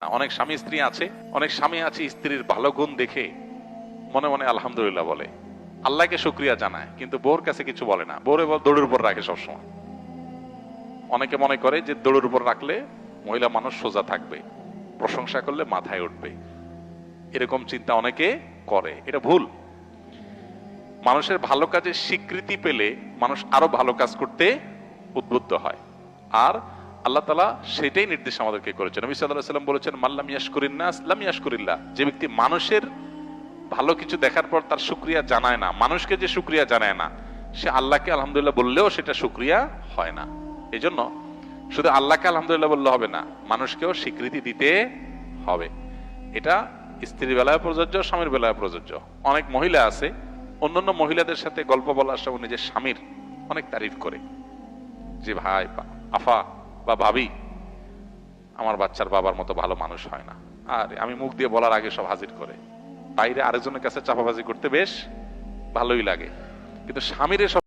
অনেক স্বামী স্ত্রী আছে, অনেক স্বামী আছে স্ত্রীর ভালো গুণ দেখে মনে মনে আলহামদুলিল্লাহ বলে, আল্লাহকে শুকরিয়া জানায়, কিন্তু বউর কাছে কিছু বলে না। বউরে দৌড়ের উপর রাখে সবসময়। অনেকে মনে করে যে দৌড়ের উপর রাখলে মহিলা মানুষ সোজা থাকবে, প্রশংসা করলে মাথায় উঠবে, এরকম চিন্তা অনেকে করে। এটা ভুল। মানুষের ভালো কাজের স্বীকৃতি পেলে মানুষ আরো ভালো কাজ করতে উদ্বুদ্ধ হয়। আর আল্লাহ তাআলা সেটাই নির্দেশ আমাদেরকে করেছেন। নবী সাল্লাল্লাহু আলাইহি ওয়াসাল্লাম বলেছেন, মাল্লাম ইয়াশকুরিন নাস লাম ইয়াশকুরিল্লাহ। যে ব্যক্তি মানুষের ভালো কিছু দেখার পর তার শুকরিয়া জানায় না, মানুষকে যে শুকরিয়া জানায় না, সে আল্লাহকে আলহামদুলিল্লাহ বললেও সেটা শুকরিয়া হয় না। এই জন্য শুধু আল্লাহকে আলহামদুলিল্লাহ বললে হবে না, মানুষকেও স্বীকৃতি দিতে হবে। এটা স্ত্রীর বেলায় প্রযোজ্য, স্বামীর বেলায় প্রযোজ্য। অনেক মহিলা আছে অন্যান্য মহিলাদের সাথে গল্প বলার সময় নিজের স্বামীর অনেক তারিফ করে, যে ভাই আফা বা ভাবি, আমার বাচ্চার বাবার মতো ভালো মানুষ হয় না। আর আমি মুখ দিয়ে বলার আগে সব হাজির করে, বাইরে আরেকজনের কাছে চাপাবাজি করতে বেশ ভালোই লাগে, কিন্তু স্বামীর এসব